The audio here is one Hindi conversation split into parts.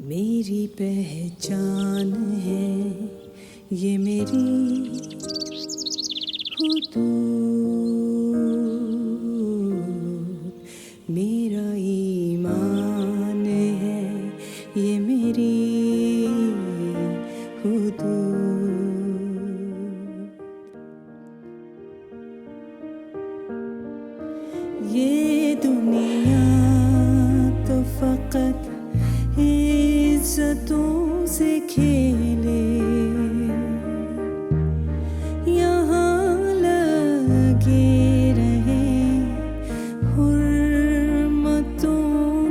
मेरी पहचान है ये मेरी हुदूद, मेरा ईमान है ये मेरी हुदूद। ये दुनिया तो फकत इज्जतों से खेले, यहाँ लगे रहे हुर्मतों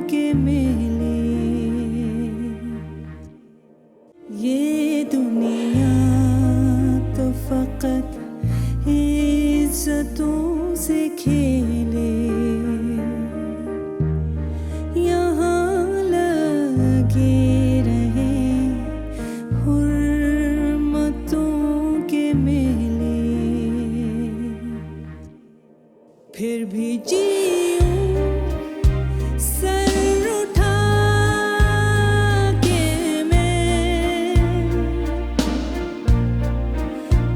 के मेले। ये दुनिया तो फकत इज्जतों से खेले, फिर भी जीऊं सर उठा के मैं,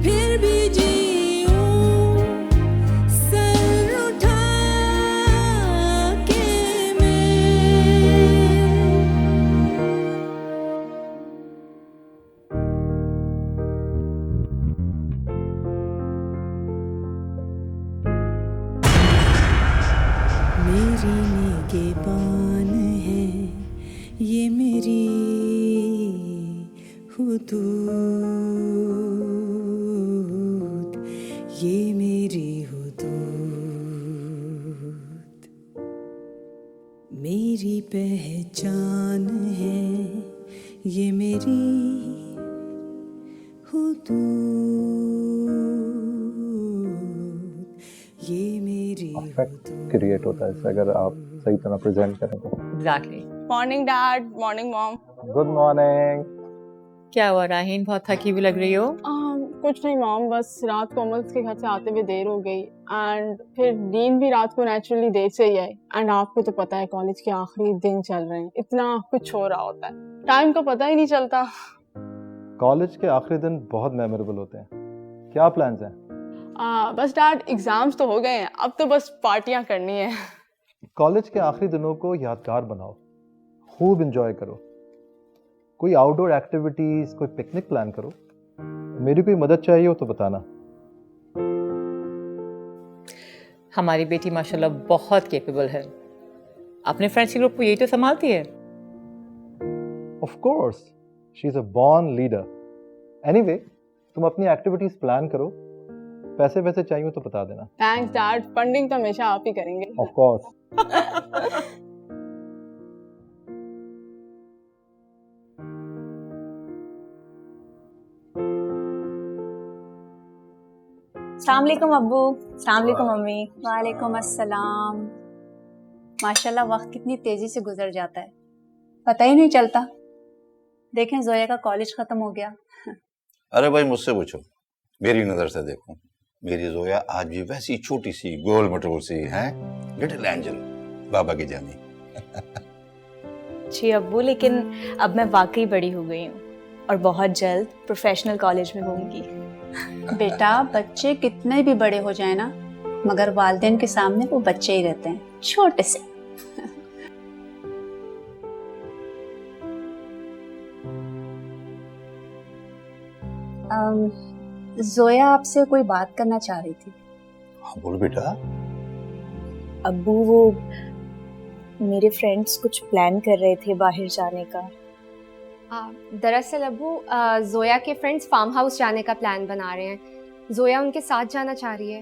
फिर भी जीऊं सर उठा के मैं। मेरी निगहबान है ये मेरी हुदूद, ये मेरी हुदूद। मेरी पहचान है ये मेरी हुदूद, ये मेरी परफेक्ट क्रिएट होता है अगर आप सही तरह प्रेजेंट करें तो। Exactly. Morning dad, morning mom. Good morning. क्या हुआ राहीन, बहुत थकी भी लग रही हो? कुछ नहीं मॉम, बस रात को अमल के घर से आते हुए देर हो गई एंड फिर नींद भी रात को नेचुरली देर से ही आई। एंड आपको तो पता है कॉलेज के आखिरी दिन चल रहे हैं, इतना कुछ हो रहा होता है, टाइम का पता ही नहीं चलता। कॉलेज के आखिरी दिन बहुत मेमोरेबल होते हैं। क्या प्लान्स हैं? बस डैड एग्जाम्स तो हो गए हैं, अब तो बस पार्टियां करनी है। कॉलेज के आखिरी दिनों को यादगार बनाओ, खूब एंजॉय करो, कोई आउटडोर एक्टिविटीज, कोई पिकनिक प्लान करो। मेरी कोई मदद चाहिए हो तो बताना। हमारी बेटी माशाल्लाह बहुत कैपेबल है, अपने फ्रेंड्स के ग्रुप को यही तो संभालती है। Of course, she is a born leader. Anyway, तुम अपनी एक्टिविटीज प्लान करो, पैसे वैसे चाहिए हो तो बता देना। थैंक्स डैड, फंडिंग तो हमेशा आप ही करेंगे। Of course. अस्सलाम वालेकुम अब्बू। अस्सलाम वालेकुम मम्मी। वालेकुम अस्सलाम। माशाल्लाह वक्त कितनी तेजी से गुजर जाता है, पता ही नहीं चलता। देखें जोया का कॉलेज खत्म हो गया। अरे भाई मुझसे पूछो, मेरी नजर से देखो, मेरी जोया आज भी वैसी छोटी सी गोल मटोल सी है, लिटिल एंजल, बाबा की जानी। जी अब्बू, लेकिन अब मैं वाकई बड़ी हो गई हूँ और बहुत जल्द प्रोफेशनल कॉलेज में होंगी। बेटा बच्चे कितने भी बड़े हो जाए ना, मगर वालिदैन के सामने वो बच्चे ही रहते हैं, छोटे से। जोया आपसे कोई बात करना चाह रही थी। हाँ बोल बेटा। अब्बू, वो मेरे फ्रेंड्स कुछ प्लान कर रहे थे बाहर जाने का। दरअसल अब्बू, जोया के फ्रेंड्स फार्म हाउस जाने का प्लान बना रहे हैं। जोया उनके साथ जाना चाह रही है।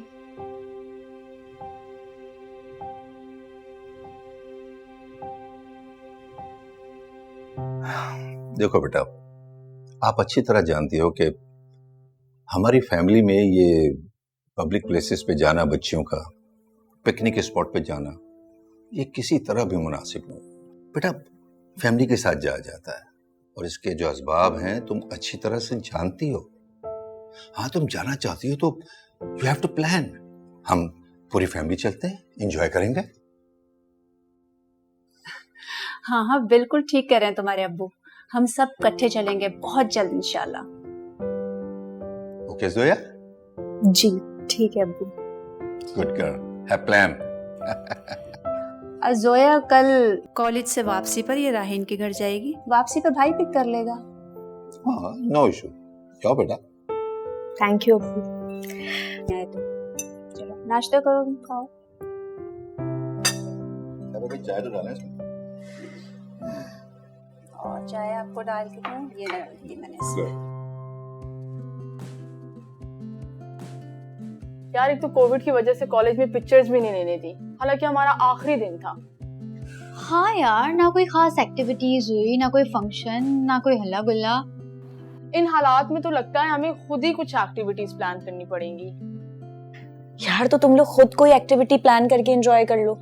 देखो बेटा, आप अच्छी तरह जानती हो कि हमारी फैमिली में ये पब्लिक प्लेसेस पे जाना, बच्चियों का पिकनिक स्पॉट पे जाना, ये किसी तरह भी मुनासिब नहीं। बेटा फैमिली के साथ जाया जाता है और इसके जो असबाब हैं तुम अच्छी तरह से जानती हो। हाँ तुम जाना चाहती हो तो यू हैव टू प्लान। हम पूरी फैमिली चलते हैं, एंजॉय करेंगे। हाँ हाँ बिल्कुल ठीक कह रहे हैं तुम्हारे अब्बू। हम सब इकट्ठे चलेंगे बहुत जल्द इंशाल्लाह। ओके जोया, जी ठीक है अब्बू। Good girl, have plan. Zoya कल कॉलेज से वापसी पर ये राहीन के घर जाएगी, वापसी पे भाई पिक कर लेगा। हाँ, नो इशू, जाओ बेटा। थैंक यू अब्बू। आए तो चलो नाश्ता करो, खाओ। अरे भाई चाय तो डालें इसमें। और चाय आपको डाल के दूं? ये डाल दी मैंने इसमें। यार एक तो कोविड की वजह से कॉलेज में पिक्चर्स भी नहीं लेने दी, हालांकि हमारा आखिरी दिन था। हाँ यार, ना कोई खास एक्टिविटीज हुई, ना कोई फंक्शन, ना कोई हल्ला गुल्ला। इन हालात में तो लगता है हमें खुद ही कुछ एक्टिविटीज प्लान करनी पड़ेंगी। यार तो तुम लोग खुद कोई एक्टिविटी प्लान करके एंजॉय कर लो।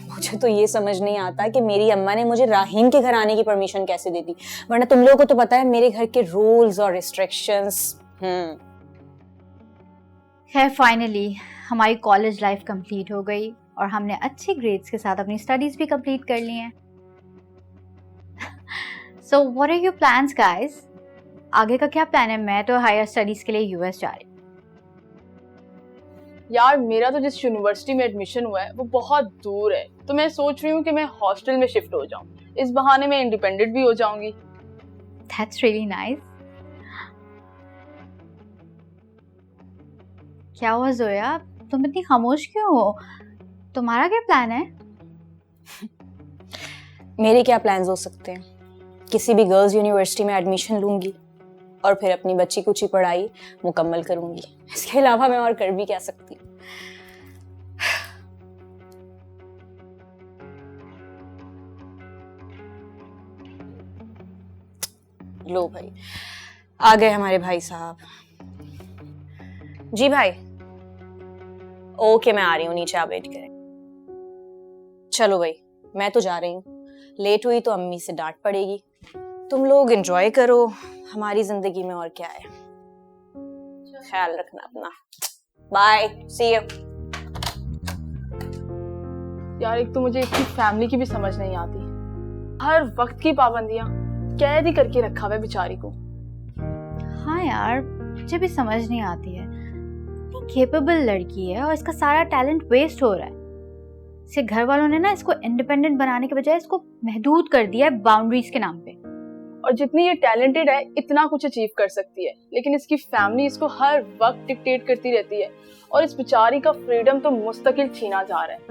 मुझे तो ये समझ नहीं आता कि मेरी अम्मा ने मुझे राहीन के घर आने की परमिशन कैसे दे दी, वरना तुम लोगों को तो पता है मेरे घर के रूल्स और रिस्ट्रिक्शंस। खैर फाइनली हमारी कॉलेज लाइफ कंप्लीट हो गई और हमने अच्छे ग्रेड्स के साथ अपनी स्टडीज भी कंप्लीट कर ली हैं। So what are your plans guys? आगे का क्या प्लान है? मैं तो हायर स्टडीज के लिए यूएस जा रही हूँ। यार मेरा तो जिस यूनिवर्सिटी में एडमिशन हुआ है वो बहुत दूर है, तो मैं सोच रही हूँ कि मैं हॉस्टल में शिफ्ट हो जाऊँ। इस बहाने मैं इंडिपेंडेंट भी हो जाऊंगी। That's really nice. क्या हुआ जोया, तुम इतनी खामोश क्यों हो? तुम्हारा क्या प्लान है? मेरे क्या प्लान्स हो सकते हैं? किसी भी गर्ल्स यूनिवर्सिटी में एडमिशन लूंगी और फिर अपनी बच्ची कुछ ही पढ़ाई मुकम्मल करूंगी। इसके अलावा मैं और कर भी क्या सकती हूँ। लो भाई, आ गए हमारे भाई साहब। जी भाई, ओके मैं आ रही हूँ नीचे, आप वेट करें। चलो भाई, मैं तो जा रही हूँ, लेट हुई तो अम्मी से डांट पड़ेगी। तुम लोग एंजॉय करो, हमारी जिंदगी में और क्या है। ख्याल रखना अपना, बाय, सी यू। यार एक तो मुझे इसकी फैमिली की भी समझ नहीं आती, हर वक्त की पाबंदियां कैद ही करके रखा हुआ है बेचारी को। हाँ यार, मुझे भी समझ नहीं आती है। इतनी केपेबल लड़की है और इसका सारा टैलेंट वेस्ट हो रहा है। इसके घर वालों ने ना इसको इंडिपेंडेंट बनाने के बजाय इसको महदूद कर दिया है बाउंड्रीज के नाम पे। और जितनी ये टैलेंटेड है इतना कुछ अचीव कर सकती है, लेकिन इसकी फैमिली इसको हर वक्त डिक्टेट करती रहती है और इस बेचारी का फ्रीडम तो मुस्तकिल छीना जा रहा है।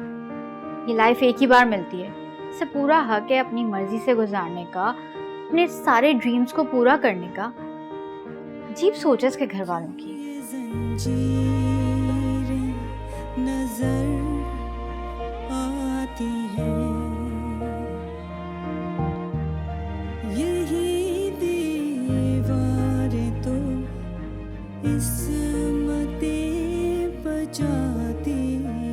ये लाइफ एक ही बार मिलती है, इसे पूरा हक है अपनी मर्जी से गुजारने का, अपने सारे ड्रीम्स को पूरा करने का। अजीब सोच है इसके घर वालों की। नजर आती है, यही दीवारें तो इसमतें बजाती हैं।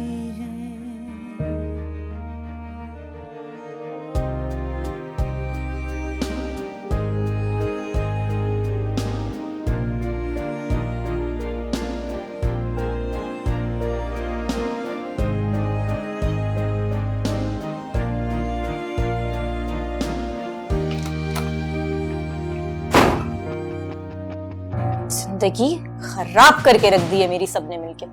जिंदगी खराब करके रख दी है मेरी सबने मिलके।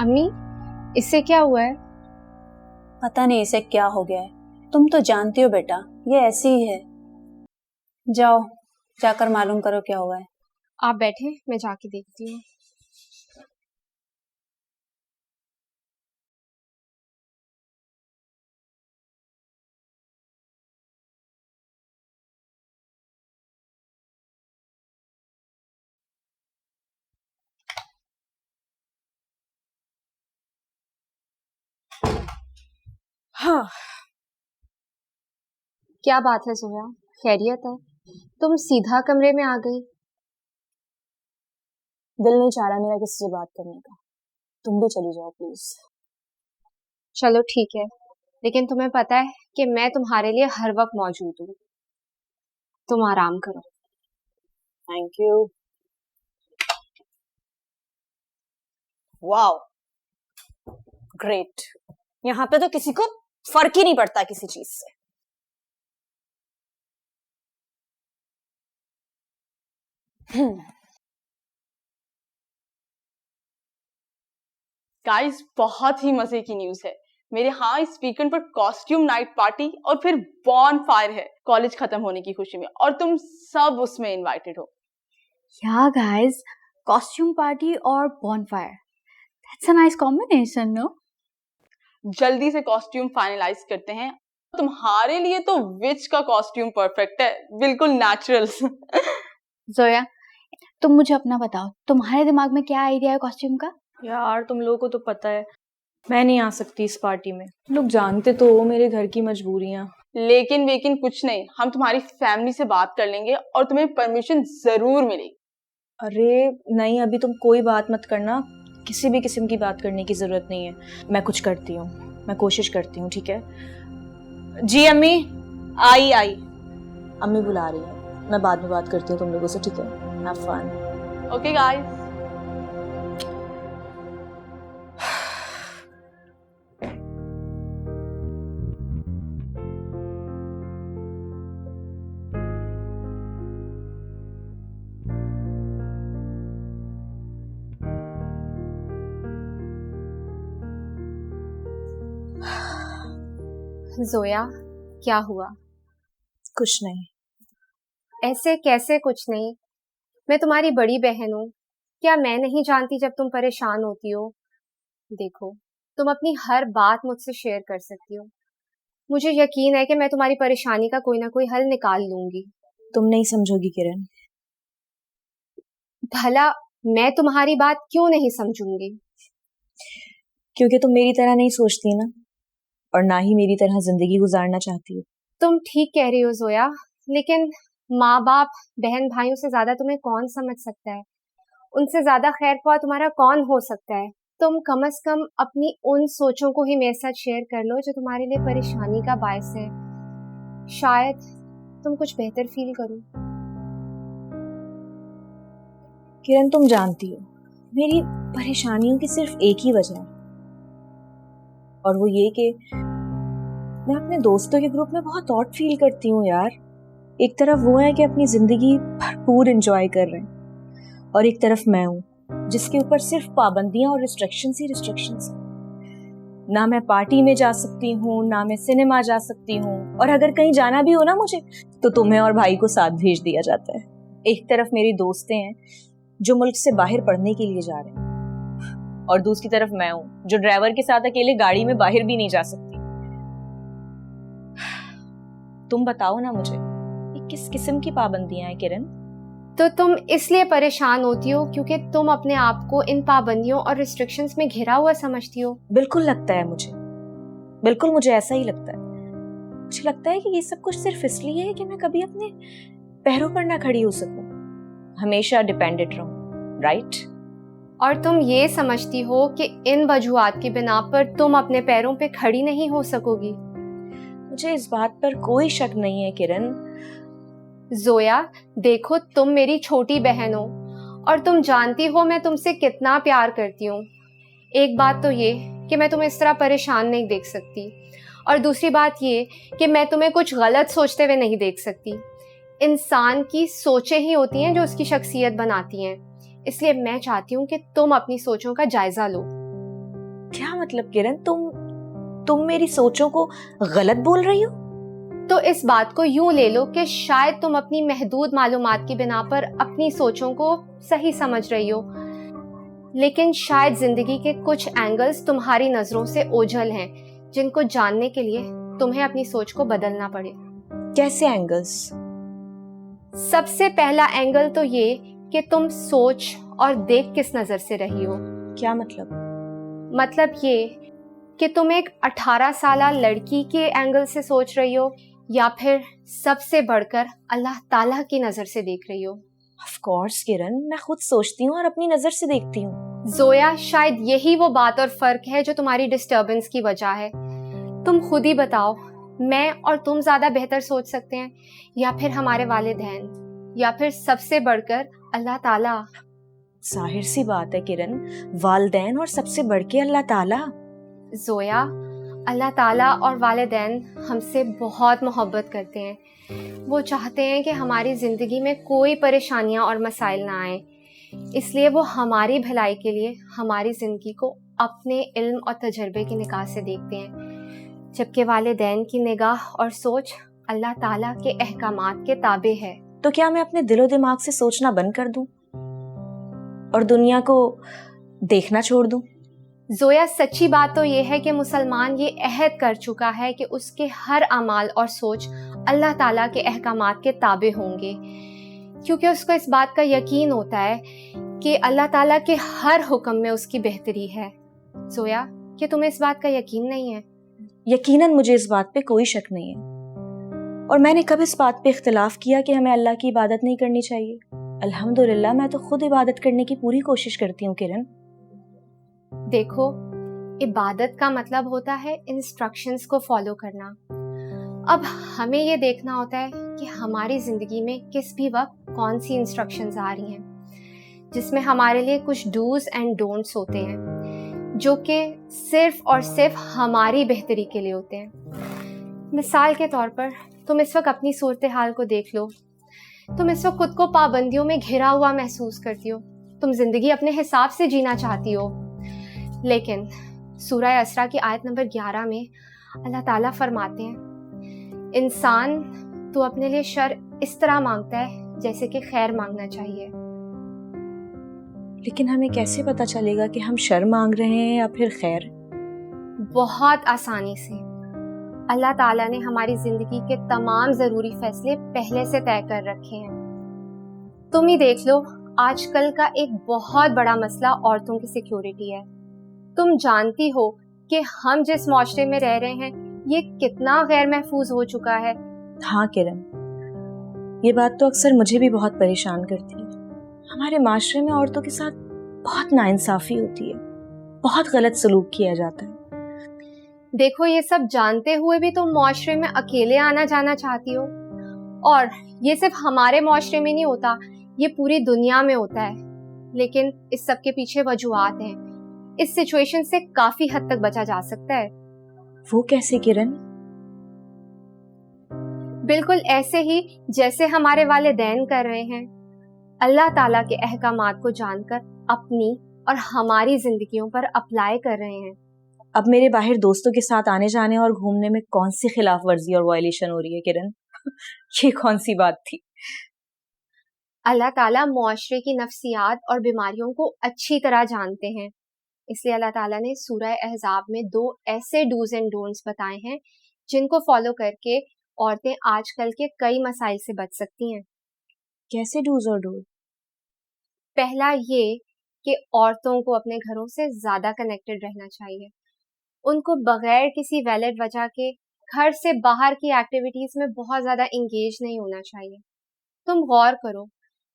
अम्मी, इससे क्या हुआ है? पता नहीं इसे क्या हो गया है, तुम तो जानती हो बेटा, ये ऐसी ही है। जाओ जाकर मालूम करो क्या हुआ है। आप बैठे, मैं जाके देखती हूँ। हाँ, क्या बात है सोया, खैरियत है? तुम सीधा कमरे में आ गई। दिल नहीं चाह रहा मेरा किसी से बात करने का, तुम भी चली जाओ प्लीज। चलो ठीक है, लेकिन तुम्हें पता है कि मैं तुम्हारे लिए हर वक्त मौजूद हूँ। तुम आराम करो। Thank you. Wow, great. यहाँ पे तो किसी को फर्क ही नहीं पड़ता किसी चीज से। गाइस बहुत ही मजे की न्यूज है। मेरे यहाँ इस वीकेंड पर कॉस्ट्यूम नाइट पार्टी और फिर बॉन फायर है कॉलेज खत्म होने की खुशी में, और तुम सब उसमें इनवाइटेड हो। Yeah, guys, costume party और bonfire. That's a nice combination, no? जल्दी से कॉस्ट्यूम फाइनलाइज करते हैं। तुम्हारे लिए तो विच का कॉस्ट्यूम परफेक्ट है, बिल्कुल नेचुरल। जोया, तुम मुझे अपना बताओ, तुम्हारे दिमाग में क्या आइडिया है कॉस्ट्यूम का? यार तुम लोगों को तो पता है मैं नहीं आ सकती इस पार्टी में। तुम लोग जानते तो हो मेरे घर की मजबूरियां। लेकिन कुछ नहीं, हम तुम्हारी फैमिली से बात कर लेंगे और तुम्हें परमिशन जरूर मिलेगी। अरे नहीं, अभी तुम कोई बात मत करना, किसी भी किस्म की बात करने की जरूरत नहीं है। मैं कुछ करती हूँ, मैं कोशिश करती हूँ, ठीक है? जी अम्मी, आई अम्मी बुला रही है, मैं बाद में बात करती हूँ तुम लोगों से, ठीक है? Have fun. Okay guys. Zoya, क्या हुआ? कुछ नहीं। ऐसे कैसे कुछ नहीं? मैं तुम्हारी बड़ी बहन हूँ, क्या मैं नहीं जानती जब तुम परेशान होती हो? देखो, तुम अपनी हर बात मुझसे शेयर कर सकती हो। मुझे यकीन है कि मैं तुम्हारी परेशानी का कोई ना कोई हल निकाल लूंगी। तुम नहीं समझोगी किरण। भला मैं तुम्हारी बात क्यों नहीं समझूंगी? क्योंकि तुम मेरी तरह नहीं सोचती ना, और ना ही मेरी तरह जिंदगी गुजारना चाहती हो। तुम ठीक कह रही हो जोया, लेकिन माँ बाप, बहन भाइयों से ज्यादा तुम्हें कौन समझ सकता है? उनसे ज्यादा खैर ख्वाह तुम्हारा कौन हो सकता है? तुम कम से कम अपनी उन सोचों को ही मेरे साथ शेयर कर लो जो तुम्हारे लिए परेशानी का बायस है। शायद तुम कुछ बेहतर फील करो। किरण, तुम जानती हो मेरी परेशानियों की सिर्फ एक ही वजह है, और वो ये कि मैं अपने दोस्तों के ग्रुप में बहुत ऑड फील करती हूँ यार। एक तरफ वो है कि अपनी जिंदगी भरपूर एंजॉय कर रहे हैं, और एक तरफ मैं हूँ जिसके ऊपर सिर्फ पाबंदियां और रिस्ट्रिक्शंस ही रिस्ट्रिक्शंस। ना मैं पार्टी में जा सकती हूँ, ना मैं सिनेमा जा सकती हूँ, और अगर कहीं जाना भी हो ना मुझे, तो तुम्हें और भाई को साथ भेज दिया जाता है। एक तरफ मेरी दोस्तें हैं जो मुल्क से बाहर पढ़ने के लिए जा रहे हैं, और दूसरी तरफ मैं हूँ जो ड्राइवर के साथ अकेले गाड़ी में बाहर भी नहीं जा सकती। तुम बताओ ना मुझे, ये किस किस्म की पाबंदियां हैं किरण? तो तुम इसलिए परेशान होती हो क्योंकि तुम अपने आप को इन पाबंदियों और रिस्ट्रिक्शंस में घिरा हुआ समझती हो। बिल्कुल लगता है मुझे, बिल्कुल मुझे ऐसा ही लगता है। मुझे लगता है कि ये सब कुछ सिर्फ इसलिए है कि मैं कभी अपने पैरों पर ना खड़ी हो सकूं, हमेशा डिपेंडेंट रहूं, राइट? और तुम ये समझती हो कि इन वजूहात की बिना पर तुम अपने पैरों पे खड़ी नहीं हो सकोगी। मुझे इस बात पर कोई शक नहीं है किरण। जोया, देखो, तुम मेरी छोटी बहन हो और तुम जानती हो मैं तुमसे कितना प्यार करती हूँ। एक बात तो ये कि मैं तुम्हें इस तरह परेशान नहीं देख सकती, और दूसरी बात ये कि मैं तुम्हें कुछ गलत सोचते हुए नहीं देख सकती। इंसान की सोचें ही होती हैं जो उसकी शख्सियत बनाती हैं, इसलिए मैं चाहती हूँ कि तुम अपनी सोचों का जायजा लो। क्या मतलब किरण, तुम मेरी सोचों को गलत बोल रही हो? तो इस बात को यूं ले लो कि शायद तुम अपनी महदूद मालूमात की बिना पर अपनी सोचों को सही समझ रही हो, लेकिन शायद जिंदगी के कुछ एंगल्स तुम्हारी नजरों से ओझल हैं जिनको जानने के लिए तुम्हें अपनी सोच को बदलना पड़े। कैसे एंगल्स? सबसे पहला एंगल तो ये कि तुम सोच और देख किस नजर से रही हो। क्या मतलब? मतलब ये कि तुम एक 18 साल लड़की के एंगल से सोच रही हो या फिर सबसे बढ़कर अल्लाह ताला की नजर से देख रही हो। ऑफ कोर्स किरण, मैं खुद सोचती हूँ और अपनी नजर से देखती हूँ। जोया, शायद यही वो बात और फर्क है जो तुम्हारी डिस्टर्बेंस की वजह है। तुम खुद ही बताओ, मैं और तुम ज्यादा बेहतर सोच सकते हैं या फिर हमारे वालिदैन, या फिर सबसे बढ़कर अल्लाह ताला? जाहिर सी बात है किरण, वालिदैन और सबसे बढ़ के अल्लाह ताला। जोया, अल्लाह ताला और वालिदैन हमसे बहुत मोहब्बत करते हैं। वो चाहते हैं कि हमारी ज़िंदगी में कोई परेशानियां और मसाइल ना आए, इसलिए वो हमारी भलाई के लिए हमारी ज़िंदगी को अपने इल्म और तजर्बे की निगाह से देखते हैं, जबकि वालिदैन की निगाह और सोच अल्लाह ताला के अहकामात के ताबे है। तो क्या मैं अपने दिलो दिमाग से सोचना बंद कर दूं और दुनिया को देखना छोड़ दूं? जोया, सच्ची बात तो ये है कि मुसलमान ये अहद कर चुका है कि उसके हर अमाल और सोच अल्लाह ताला के अहकामात के ताबे होंगे, क्योंकि उसको इस बात का यकीन होता है कि अल्लाह ताला के हर हुक्म में उसकी बेहतरी है। जोया, क्या तुम्हें इस बात का यकीन नहीं है? यकीनन मुझे इस बात पे कोई शक नहीं है, और मैंने कब इस बात पे इख्तिलाफ किया कि हमें अल्लाह की इबादत नहीं करनी चाहिए? अल्हम्दुलिल्लाह, मैं तो खुद इबादत करने की पूरी कोशिश करती हूँ किरण। देखो, इबादत का मतलब होता है इंस्ट्रक्शंस को फॉलो करना। अब हमें ये देखना होता है कि हमारी ज़िंदगी में किस भी वक्त कौन सी इंस्ट्रक्शंस आ रही हैं, जिसमें हमारे लिए कुछ डूज एंड डोंट्स होते हैं, जो कि सिर्फ और सिर्फ हमारी बेहतरी के लिए होते हैं। मिसाल के तौर पर तुम इस वक्त अपनी सूरत हाल को देख लो। तुम इस वक्त खुद को पाबंदियों में घिरा हुआ महसूस करती हो। तुम जिंदगी अपने हिसाब से जीना चाहती हो, लेकिन सूरह असरा की आयत नंबर 11 में अल्लाह ताला फरमाते हैं, इंसान तो अपने लिए शर इस तरह मांगता है जैसे कि खैर मांगना चाहिए। लेकिन हमें कैसे पता चलेगा कि हम शर मांग रहे हैं या फिर खैर? बहुत आसानी से। अल्लाह ताला ने हमारी जिंदगी के तमाम जरूरी फैसले पहले से तय कर रखे हैं। तुम ही देख लो, आजकल का एक बहुत बड़ा मसला औरतों की सिक्योरिटी है। तुम जानती हो कि हम जिस माशरे में रह रहे हैं ये कितना गैर महफूज हो चुका है। हाँ किरण, ये बात तो अक्सर मुझे भी बहुत परेशान करती है। हमारे माशरे में औरतों के साथ बहुत नाइंसाफी होती है, बहुत गलत सलूक किया जाता है। देखो, ये सब जानते हुए भी तुम माशरे में अकेले आना जाना चाहती हो, और ये सिर्फ हमारे माशरे में नहीं होता, ये पूरी दुनिया में होता है। लेकिन इस सब के पीछे वजूहात हैं। इस सिचुएशन से काफी हद तक बचा जा सकता है। वो कैसे किरण? बिल्कुल ऐसे ही जैसे हमारे वालिदैन कर रहे हैं, अल्लाह ताला के अहकामात को जानकर अपनी और हमारी जिंदगियों पर अप्लाई कर रहे हैं। अब मेरे बाहर दोस्तों के साथ आने जाने और घूमने में कौन सी खिलाफ वर्जी और वायलेशन हो रही है किरण? ये कौन सी बात थी? अल्लाह ताला मुआशरे की नफ्सियात और बीमारियों को अच्छी तरह जानते हैं, इसलिए अल्लाह ताला ने सूरह अहज़ाब में 2 ऐसे डूज एंड डोंट्स बताए हैं जिनको फॉलो करके औरतें आजकल के कई मसाइल से बच सकती हैं। कैसे डूज और डोंट? पहला ये कि औरतों को अपने घरों से ज्यादा कनेक्टेड रहना चाहिए। उनको बगैर किसी वैलिड वजह के घर से बाहर की एक्टिविटीज में बहुत ज्यादा इंगेज नहीं होना चाहिए। तुम गौर करो,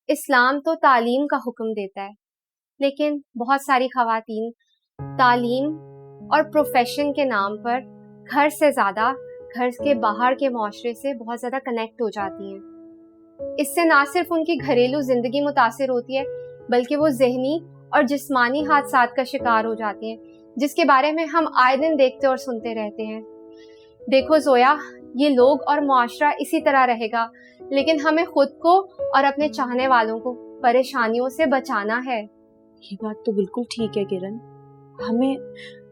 इस्लाम तो तालीम का हुक्म देता है, लेकिन बहुत सारी खवातीन तालीम और प्रोफेशन के नाम पर घर से ज्यादा घर के बाहर के माशरे से बहुत ज्यादा कनेक्ट हो जाती हैं। इससे ना सिर्फ उनकी घरेलू जिंदगी मुतासिर होती है, बल्कि वो जहनी और जिस्मानी हादसात का शिकार हो जाती हैं, जिसके बारे में हम आए दिन देखते और सुनते रहते हैं। देखो जोया, ये लोग और मुआशरा इसी तरह रहेगा, लेकिन हमें खुद को और अपने चाहने वालों को परेशानियों से बचाना है। ये बात तो बिल्कुल ठीक है किरण, हमें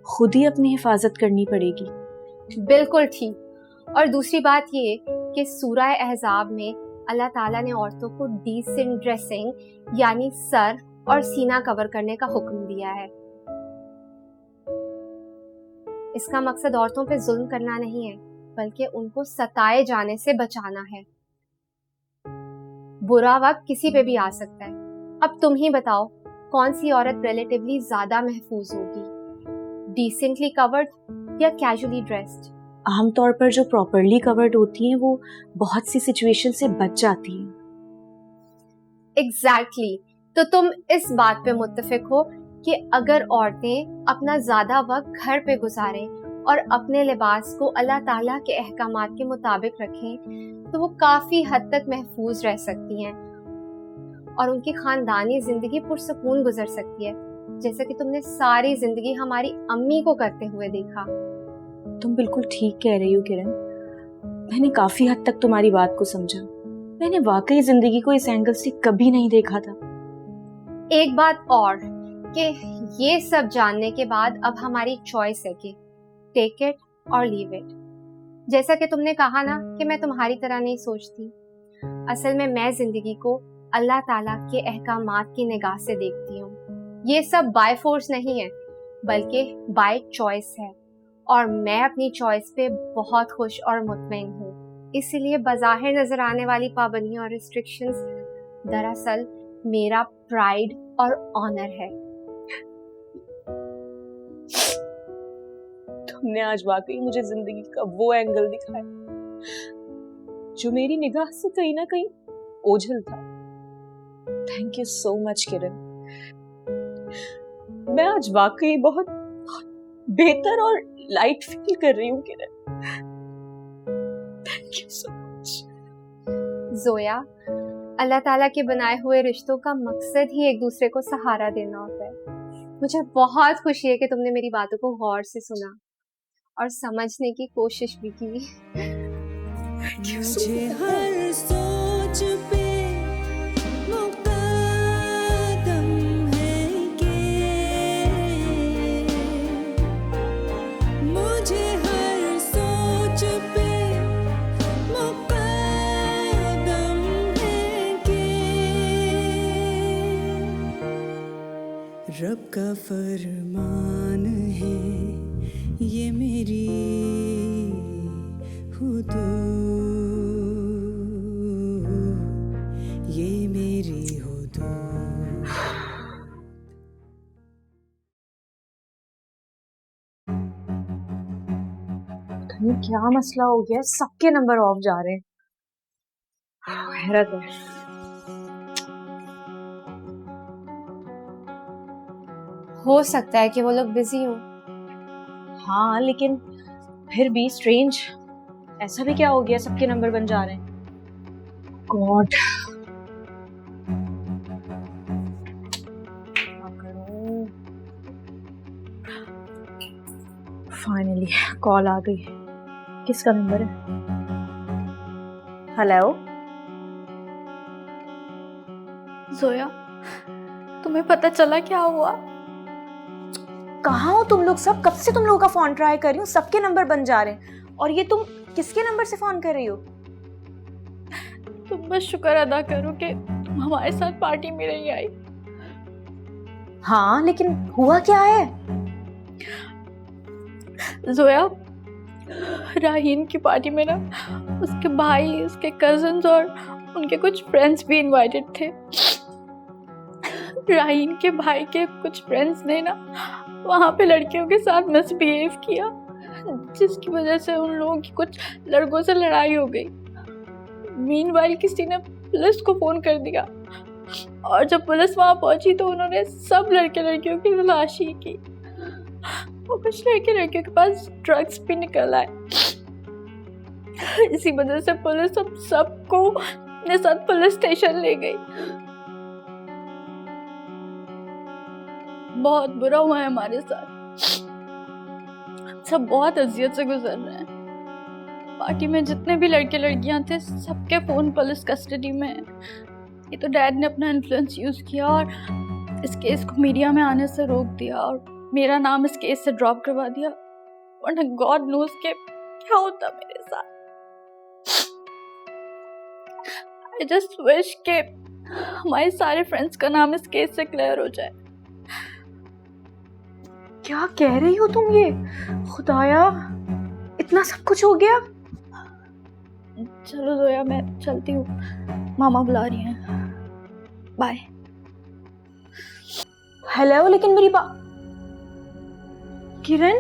खुद ही अपनी हिफाजत करनी पड़ेगी। बिल्कुल ठीक। और दूसरी बात ये कि सूरह अहज़ाब में अल्लाह ताला ने औरतों को डिसेंट ड्रेसिंग यानी सर और सीना कवर करने का हुक्म दिया है। इसका मकसद औरतों पे जुल्म करना नहीं है, बल्कि उनको सताए जाने से बचाना है। बुरा वक्त किसी पे भी आ सकता है। अब तुम ही बताओ, कौन सी औरत रिलेटिवली ज्यादा महफूज होगी, डिसेंटली कवर्ड या कैजुअली ड्रेस्ड? आमतौर पर जो प्रॉपरली कवर्ड होती हैं वो बहुत सी सिचुएशन से बच जाती हैं। एग्जैक्टली। तो तुम इस बात पे मुत्तफिक हो कि अगर औरतें अपना ज्यादा वक्त घर पे गुजारें और अपने लिबास को अल्लाह ताला के अहकामात के मुताबिक रखें, तो वो काफी हद तक महफूज रह सकती हैं और उनकी खानदानी जिंदगी पुरसुकून गुजर सकती है। जैसा कि तुमने सारी जिंदगी हमारी अम्मी को करते हुए देखा। तुम बिल्कुल ठीक कह रही हो किरण। मैंने काफी हद तक तुम्हारी बात को समझा। मैंने वाकई जिंदगी को इस एंगल से कभी नहीं देखा था। एक बात और कि ये सब जानने के बाद अब हमारी चॉइस है कि टेक इट और लीव इट। जैसा कि तुमने कहा ना कि मैं तुम्हारी तरह नहीं सोचती, असल में मैं जिंदगी को अल्लाह ताला के अहकामात की निगाह से देखती हूँ। ये सब बाय फोर्स नहीं है बल्कि बाय चॉइस है, और मैं अपनी चॉइस पे बहुत खुश और मुतमईन हूँ। इसलिए बाज़ाहिर नजर आने वाली पाबंदियां और रिस्ट्रिक्शंस दरअसल मेरा प्राइड और ऑनर है। तुमने आज वाकई मुझे जिंदगी का वो एंगल दिखाया जो मेरी निगाह से कहीं ना कहीं ओझल था। थैंक यू सो मच किरण। मैं आज वाकई बहुत बेहतर और लाइट फील कर रही हूँ Kiran. Thank you so much. Zoya, Allah ताला के बनाए हुए रिश्तों का मकसद ही एक दूसरे को सहारा देना होता है। मुझे बहुत खुशी है कि तुमने मेरी बातों को गौर से सुना और समझने की कोशिश भी की। मुझे हर सोच पे मुकद्दम है कि मुझे हर सोच पे मुकद्दम है कि रब का फरमान है ये मेरी हुदूद, ये मेरी हुदूद। ये क्या मसला हो गया? सबके नंबर ऑफ जा रहे हैं। हैरत है। हो सकता है कि वो लोग बिजी हों। हाँ लेकिन फिर भी स्ट्रेंज। ऐसा भी क्या हो गया सबके नंबर बन जा रहे हैं? गॉड, क्या करूं? फाइनली कॉल आ गई। किसका नंबर है? हेलो जोया, तुम्हें पता चला क्या हुआ? कहाँ हो तुम लोग सब? कब से तुम लोगों का फोन ट्राई कर रही हूँ, सबके नंबर बन जा रहे हैं। और ये तुम किसके नंबर से फोन कर रही हो? तुम बस शुक्र अदा करो कि तुम हमारे साथ पार्टी में नहीं आई। हाँ लेकिन हुआ क्या है? जोया, राहीन की पार्टी में ना उसके भाई, उसके कजन्स और उनके कुछ फ्रेंड्स भी इनवाइटेड थे। राहीन के भाई के कुछ फ्रेंड्स ने ना वहाँ पे लड़कियों के साथ मिसबिहेव किया, जिसकी वजह से उन लोगों की कुछ लड़कों से लड़ाई हो गई। मीनवाइल किसी ने पुलिस को फोन कर दिया, और जब पुलिस वहाँ पहुंची तो उन्होंने सब लड़के लड़कियों की तलाशी की। और कुछ लड़के लड़कियों के पास ड्रग्स भी निकल आए। इसी वजह से पुलिस अब सबको अपने साथ पुलिस स्टेशन ले गई। बहुत बुरा हुआ है हमारे साथ। सब बहुत अजियत से गुजर रहे हैं। पार्टी में जितने भी लड़के लड़कियां थे सबके फोन पुलिस कस्टडी में है। ये तो डैड ने अपना इन्फ्लुएंस यूज किया और इस केस को मीडिया में आने से रोक दिया और मेरा नाम इस केस से ड्रॉप करवा दिया, वरना गॉड नोस के क्या होता मेरे साथ। आई जस्ट विश के हमारे सारे फ्रेंड्स का नाम इस केस से क्लियर हो जाए। क्या कह रही हो तुम? ये खुदाया, इतना सब कुछ हो गया? चलो जोया, मैं चलती हूँ, मामा बुला रही हैं। बाय। हेलो, लेकिन मेरी बात किरण,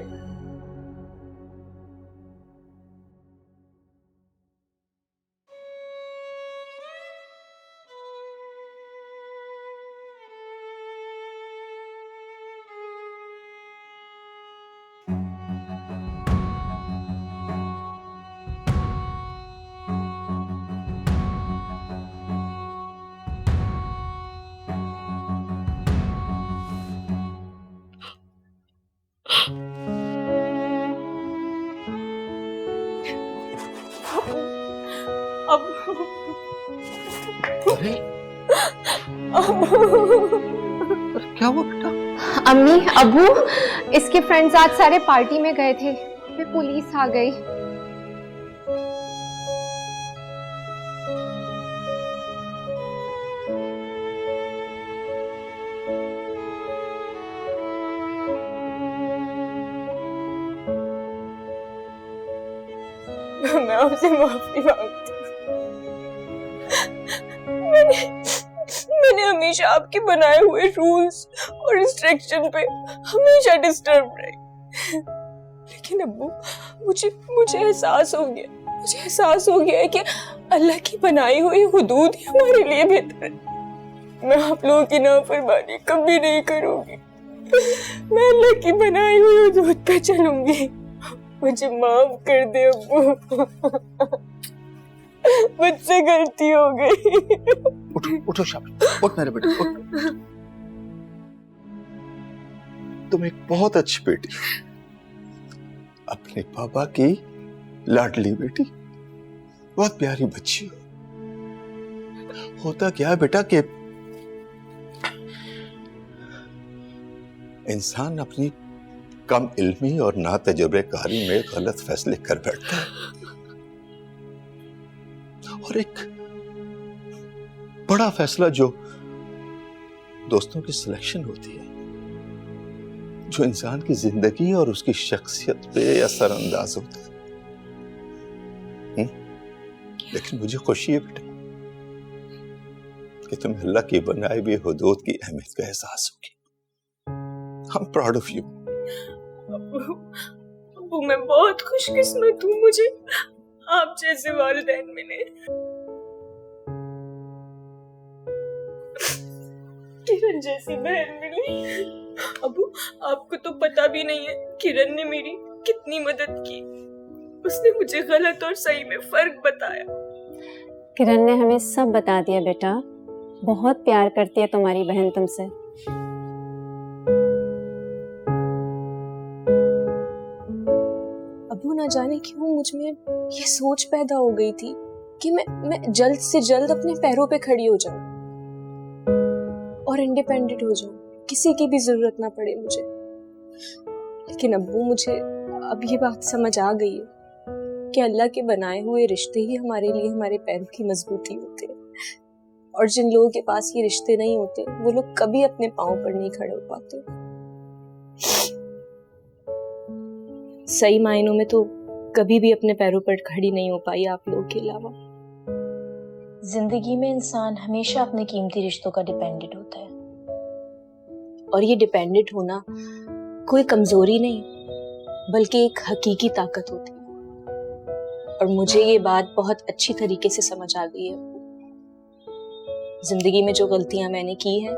अरे क्या हुआ बेटा? अम्मी, अबू, इसके फ्रेंड्स आज सारे पार्टी में गए थे, फिर पुलिस आ गई। मैं आपसे माफी मांगती हूँ। मैंने हमेशा आपके बनाए हुए रूल्स और रिस्ट्रिक्शन पे हमेशा डिस्टर्ब रही। लेकिन अब्बू, मुझे एहसास हो गया है कि अल्लाह की बनाई हुई हुदूद ही हमारे लिए बेहतर है। मैं आप लोगों की नाफरमानी कभी नहीं करूंगी। मैं अल्लाह की बनाई हुई हुदूद पे चलूंगी। मुझे माफ कर दे अब्बू, मुझसे गलती हो गई। उठो शाबाश, उठ मेरे बेटे, उठ। तुम एक बहुत अच्छी बेटी, अपने पापा की लाडली बेटी, बहुत प्यारी बच्ची हो। होता क्या है बेटा कि इंसान अपनी कम इल्मी और ना तजुर्बेकारी में गलत फैसले कर बैठता है, और एक बड़ा फैसला जो दोस्तों की सिलेक्शन होती है, जो इंसान की जिंदगी और उसकी शख्सियत पे असरअंदाज होता है। लेकिन मुझे खुशी है बेटा कि तुम्हें अल्लाह की बनाई हुई हुदूद की अहमियत का एहसास होगी। I'm proud of you। अब्बू, मैं बहुत खुशकिस्मत हूँ, मुझे आप जैसे वालिदैन मिले। किरण जैसी बहन मिली। अब्बू, आपको तो पता भी नहीं है किरण ने मेरी कितनी मदद की। उसने मुझे गलत और सही में फर्क बताया। किरण ने हमें सब बता दिया बेटा, बहुत प्यार करती है तुम्हारी बहन तुमसे। अब्बू, ना जाने क्यों मुझ में ये सोच पैदा हो गई थी कि मैं जल्द से जल्द अपने पैरों पे खड़ी हो जाऊं और इंडिपेंडेंट हो जाऊं, किसी की भी जरूरत ना पड़े मुझे। लेकिन अब्बू, मुझे अब ये बात समझ आ गई है कि अल्लाह के बनाए हुए रिश्ते ही हमारे लिए हमारे पैरों की मजबूती होते हैं, और जिन लोगों के पास ये रिश्ते नहीं होते वो लोग कभी अपने पांव पर नहीं खड़े हो पाते। सही मायनों में तो कभी भी अपने पैरों पर खड़ी नहीं हो पाई आप लोगों के अलावा। जिंदगी में इंसान हमेशा अपने कीमती रिश्तों का डिपेंडेंट होता है, और ये डिपेंडेंट होना कोई कमजोरी नहीं बल्कि एक हकीकी ताकत होती है। और मुझे ये बात बहुत अच्छी तरीके से समझ आ गई है। जिंदगी में जो गलतियां मैंने की हैं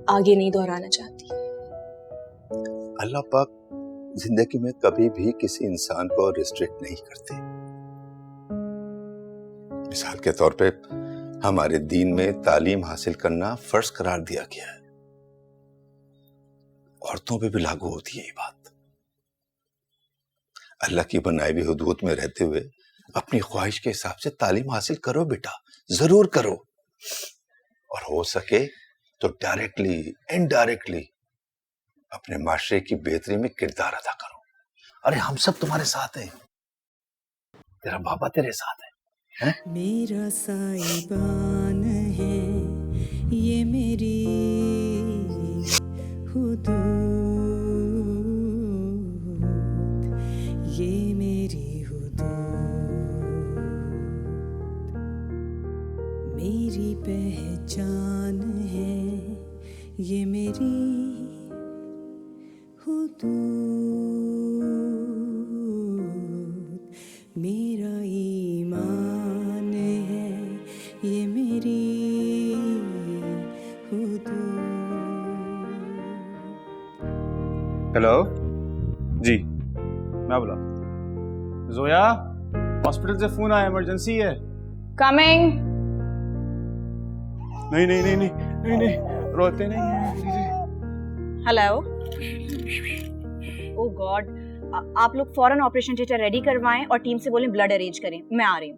आगे नहीं दोहराना चाहती। अल्लाह पाक जिंदगी में कभी भी किसी इंसान को रिस्ट्रिक्ट नहीं करते। मिसाल के तौर पे हमारे दीन में तालीम हासिल करना फर्ज करार दिया गया है। औरतों पे भी लागू होती है ये बात। अल्लाह की बनाई हुई हुदूद में रहते हुए अपनी ख्वाहिश के हिसाब से तालीम हासिल करो बेटा, जरूर करो, और हो सके तो डायरेक्टली इनडायरेक्टली अपने माशरे की बेहतरी में किरदार अदा करो। अरे हम सब तुम्हारे साथ हैं, तेरा बाबा तेरे साथ है? मेरा साईबान है ये मेरी हुदूद, ये मेरी हुदूद, मेरी पहचान है ये मेरी हुदूद, मेरा ईमान है ये मेरी हुदूद। हेलो जी, मैं बोला जोया, हॉस्पिटल से फोन आया, इमरजेंसी है। कमिंग। नहीं, रोते नहीं हैं। हेलो। ओह गॉड, आप लोग फौरन ऑपरेशन थिएटर रेडी करवाएं और टीम से बोलें ब्लड अरेंज करें। मैं आ रही हूँ।